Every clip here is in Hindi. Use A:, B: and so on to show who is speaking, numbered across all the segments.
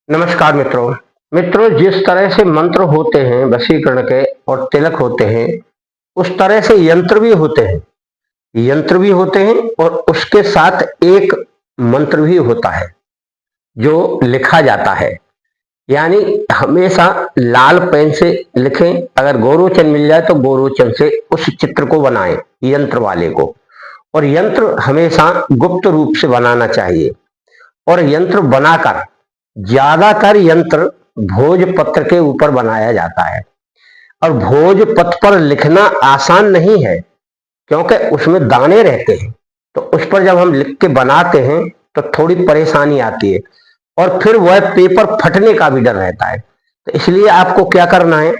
A: नमस्कार मित्रों। जिस तरह से मंत्र होते हैं वशीकरण के और तिलक होते हैं, उस तरह से यंत्र भी होते हैं। और उसके साथ एक मंत्र भी होता है जो लिखा जाता है। यानी हमेशा लाल पेन से लिखें। अगर गोरोचन मिल जाए तो गोरोचन से उस चित्र को बनाएं, यंत्र वाले को। और यंत्र हमेशा गुप्त रूप से बनाना चाहिए। और यंत्र बनाकर, ज्यादातर यंत्र भोजपत्र के ऊपर बनाया जाता है। और भोजपत्र पर लिखना आसान नहीं है, क्योंकि उसमें दाने रहते हैं। तो उस पर जब हम लिख के बनाते हैं तो थोड़ी परेशानी आती है, और फिर वह पेपर फटने का भी डर रहता है। तो इसलिए आपको क्या करना है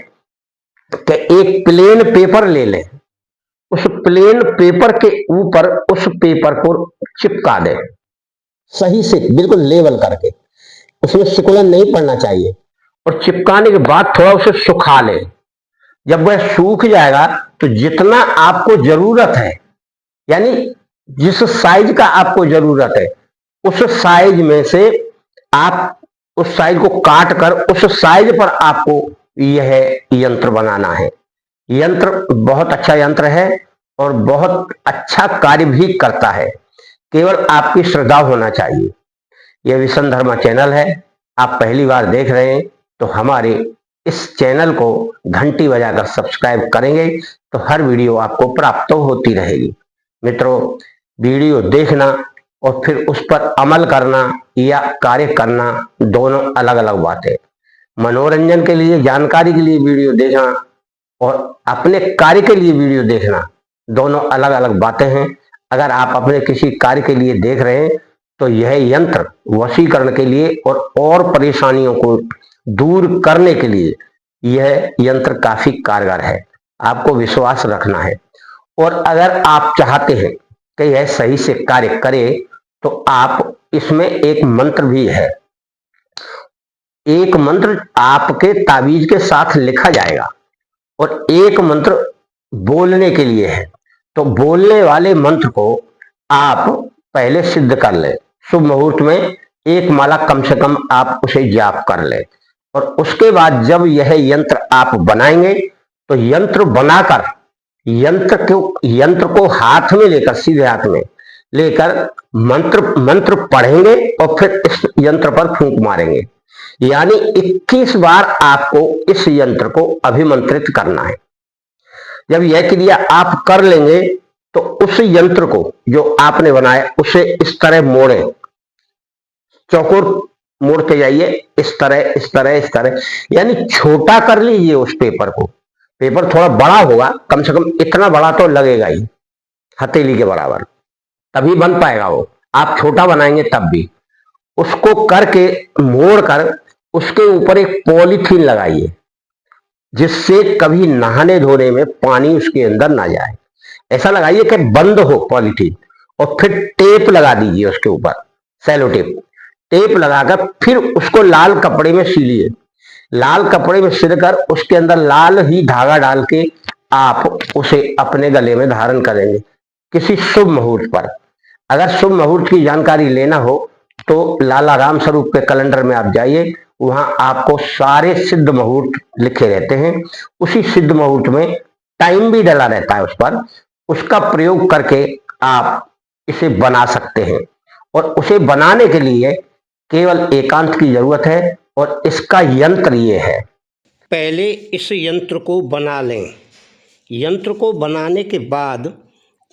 A: कि एक प्लेन पेपर ले लें। उस प्लेन पेपर के ऊपर उस पेपर को चिपका दें, सही से बिल्कुल लेवल करके। उसमें सिकुड़न नहीं पड़ना चाहिए। और चिपकाने के बाद थोड़ा उसे सुखा लें। जब वह सूख जाएगा तो जितना आपको जरूरत है, यानी जिस साइज का आपको जरूरत है, उस साइज में से आप उस साइज को काट कर उस साइज पर आपको यह यंत्र बनाना है। यंत्र बहुत अच्छा यंत्र है और बहुत अच्छा कार्य भी करता है। केवल आपकी श्रद्धा होना चाहिए। यह विशन धर्मा चैनल है। आप पहली बार देख रहे हैं तो हमारे इस चैनल को घंटी बजाकर सब्सक्राइब करेंगे तो हर वीडियो आपको प्राप्त होती रहेगी। मित्रों, वीडियो देखना और फिर उस पर अमल करना या कार्य करना दोनों अलग अलग बातें। मनोरंजन के लिए, जानकारी के लिए वीडियो देखना और अपने कार्य के लिए वीडियो देखना दोनों अलग अलग बातें हैं। अगर आप अपने किसी कार्य के लिए देख रहे हैं तो यह यंत्र वशीकरण के लिए और परेशानियों को दूर करने के लिए यह यंत्र काफी कारगर है। आपको विश्वास रखना है। और अगर आप चाहते हैं कि यह सही से कार्य करे तो आप इसमें एक मंत्र भी है। एक मंत्र आपके ताबीज के साथ लिखा जाएगा और एक मंत्र बोलने के लिए है। तो बोलने वाले मंत्र को आप पहले सिद्ध कर लें। शुभ मुहूर्त में एक माला कम से कम आप उसे जाप कर लें। और उसके बाद जब यह यंत्र आप बनाएंगे तो यंत्र बनाकर यंत्र को हाथ में लेकर, सीधे हाथ में लेकर मंत्र पढ़ेंगे और फिर इस यंत्र पर फूंक मारेंगे। यानी 21 बार आपको इस यंत्र को अभिमंत्रित करना है। जब यह क्रिया आप कर लेंगे तो उस यंत्र को जो आपने बनाया उसे इस तरह मोड़े, चौकोर मोड़ते जाइए, इस तरह इस तरह इस तरह। यानी छोटा कर लीजिए उस पेपर को। पेपर थोड़ा बड़ा होगा, कम से कम इतना बड़ा तो लगेगा ही, हथेली के बराबर, तभी बन पाएगा वो। आप छोटा बनाएंगे तब भी। उसको करके मोड़ कर उसके ऊपर एक पॉलीथीन लगाइए, जिससे कभी नहाने धोने में पानी उसके अंदर ना जाए। ऐसा लगाइए कि बंद हो पॉलीथीन। और फिर टेप लगा दीजिए उसके ऊपर, सेलो टेप लगाकर फिर उसको लाल कपड़े में सिलिए। लाल कपड़े में सिलकर उसके अंदर लाल ही धागा डाल के आप उसे अपने गले में धारण करेंगे किसी शुभ मुहूर्त पर। अगर शुभ मुहूर्त की जानकारी लेना हो तो लाला राम स्वरूप के कैलेंडर में आप जाइए। वहां आपको सारे सिद्ध मुहूर्त लिखे रहते हैं। उसी सिद्ध मुहूर्त में टाइम भी डला रहता है उस पर। उसका प्रयोग करके आप इसे बना सकते हैं। और उसे बनाने के लिए केवल एकांत की जरूरत है और इसका यंत्र ये है। पहले इस यंत्र को बना लें। यंत्र को बनाने के बाद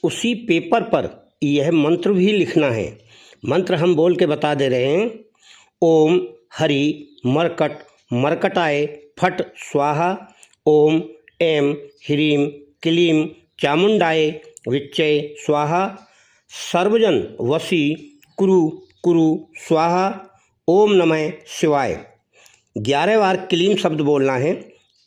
A: उसी पेपर पर यह मंत्र भी लिखना है। मंत्र हम बोल के बता दे रहे हैं। ओम हरि मरकट मरकटाय फट स्वाहा। ओम ऐं ह्रीं क्लीं चामुंडाय विच्चय स्वाहा। सर्वजन वशी कुरु कुरु स्वाहा। ओम नमः शिवाय। 11 बार क्लीम शब्द बोलना है।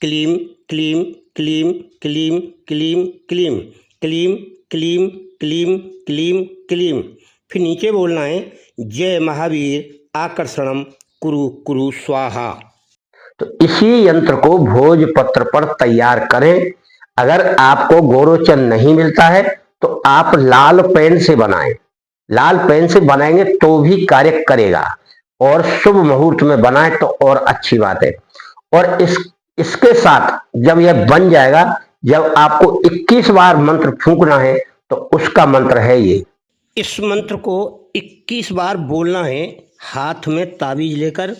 A: क्लीम क्लीम क्लीम क्लीम क्लीम क्लीम क्लीम क्लीम क्लीम क्लीम क्लीम। फिर नीचे बोलना है जय महावीर आकर्षणम कुरु कुरु स्वाहा। तो इसी यंत्र को भोजपत्र पर तैयार करें। अगर आपको गोरोचन नहीं मिलता है तो आप लाल पेन से बनाएं। लाल पेन से बनाएंगे तो भी कार्य करेगा। और शुभ मुहूर्त में बनाए तो और अच्छी बात है। और इसके साथ जब यह बन जाएगा, जब आपको 21 बार मंत्र फूंकना है तो उसका मंत्र है ये। इस मंत्र को 21 बार बोलना है हाथ में ताबीज लेकर।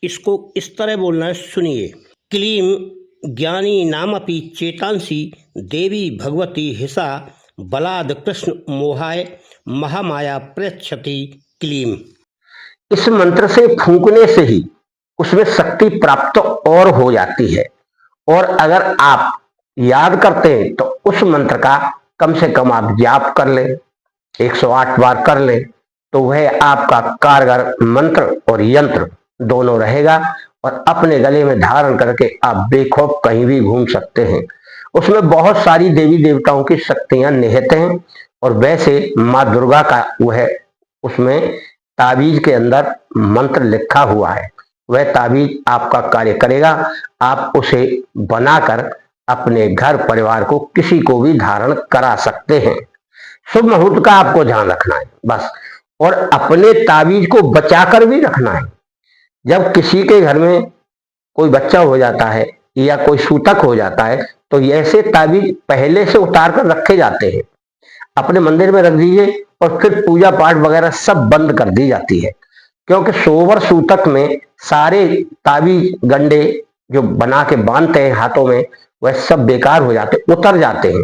A: इसको इस तरह बोलना है, सुनिए। क्लीम ज्ञानी नामपि चेतांसी देवी भगवती हिसा बलाद कृष्ण मोहाय महामाया प्रयच्छति क्लीम। इस मंत्र से फूंकने से ही उसमें शक्ति प्राप्त और हो जाती है। और अगर आप याद करते हैं तो उस मंत्र का कम से कम आप जाप कर लें, 108 बार कर लें, तो वह आपका कारगर मंत्र और यंत्र दोनों रहेगा और अपने गले में धारण करके आप बेखौफ कहीं भी घूम सकते हैं। उसमें बहुत सारी देवी देवताओं की शक्तियां निहित हैं और वैसे माँ दुर्गा का वह उसमें ताबीज के अंदर मंत्र लिखा हुआ है। वह ताबीज आपका कार्य करेगा। आप उसे बनाकर अपने घर परिवार को किसी को भी धारण करा सकते हैं। शुभ मुहूर्त का आपको ध्यान रखना है बस, और अपने ताबीज को बचाकर भी रखना है। जब किसी के घर में कोई बच्चा हो जाता है या कोई सूतक हो जाता है तो ऐसे ताबीज पहले से उतार कर रखे जाते हैं, अपने मंदिर में रख दीजिए और फिर पूजा पाठ वगैरह सब बंद कर दी जाती है। क्योंकि सोवर सूतक में सारे ताबीज गंडे जो बना के बांधते हैं हाथों में, वह सब बेकार हो जाते, उतर जाते हैं।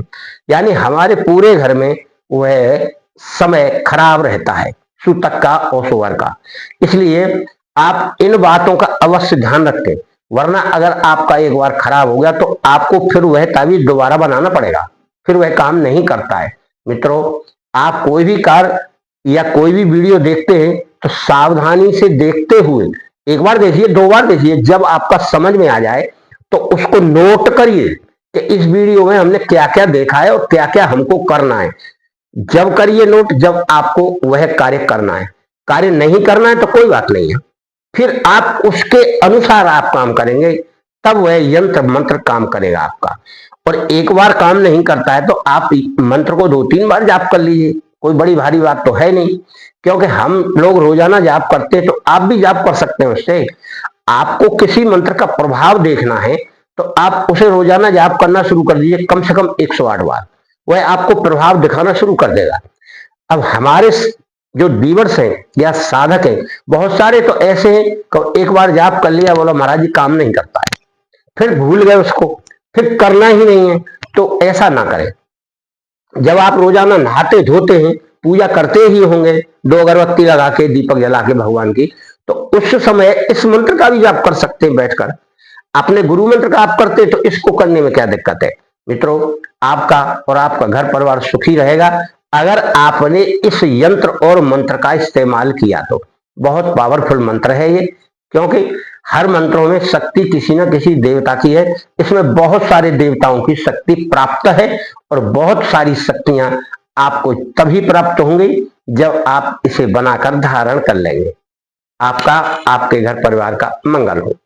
A: यानी हमारे पूरे घर में वह समय खराब रहता है सूतक का और सोवर का। इसलिए आप इन बातों का अवश्य ध्यान रखें, वरना अगर आपका एक बार खराब हो गया तो आपको फिर वह ताबीज दोबारा बनाना पड़ेगा, फिर वह काम नहीं करता है। मित्रों, आप कोई भी कार्य या कोई भी वीडियो देखते हैं तो सावधानी से देखते हुए एक बार देखिए, 2 बार देखिए, जब आपका समझ में आ जाए तो उसको नोट करिए कि इस वीडियो में हमने क्या क्या देखा है और क्या क्या हमको करना है। जब करिए नोट जब आपको वह कार्य करना है। कार्य नहीं करना है तो कोई बात नहीं है, फिर आप उसके अनुसार आप काम करेंगे, तब वह यंत्र मंत्र काम करेगा आपका। और एक बार काम नहीं करता है तो आप मंत्र को 2-3 बार जाप कर लीजिए, कोई बड़ी भारी बात तो है नहीं। क्योंकि हम लोग रोजाना जाप करते हैं तो आप भी जाप कर सकते हैं उससे। आपको किसी मंत्र का प्रभाव देखना है तो आप उसे रोजाना जाप करना शुरू कर दीजिए, कम से कम 108 बार, वह आपको प्रभाव दिखाना शुरू कर देगा। अब हमारे जो डीवर्स हैं या साधक हैं, बहुत सारे तो ऐसे हैं कि एक बार जाप कर लिया, बोला महाराज जी काम नहीं करता है, फिर भूल गए उसको, फिर करना ही नहीं है। तो ऐसा ना करें। जब आप रोजाना नहाते धोते हैं, पूजा करते ही होंगे 2 अगरबत्ती लगा के, दीपक जला के भगवान की, तो उस समय इस मंत्र का भी जाप कर सकते हैं बैठकर। अपने गुरु मंत्र का आप करते तो इसको करने में क्या दिक्कत है। मित्रों, आपका और आपका घर परिवार सुखी रहेगा अगर आपने इस यंत्र और मंत्र का इस्तेमाल किया तो। बहुत पावरफुल मंत्र है ये, क्योंकि हर मंत्रों में शक्ति किसी न किसी देवता की है। इसमें बहुत सारे देवताओं की शक्ति प्राप्त है और बहुत सारी शक्तियां आपको तभी प्राप्त होंगी जब आप इसे बनाकर धारण कर लेंगे। आपका, आपके घर परिवार का मंगल हो।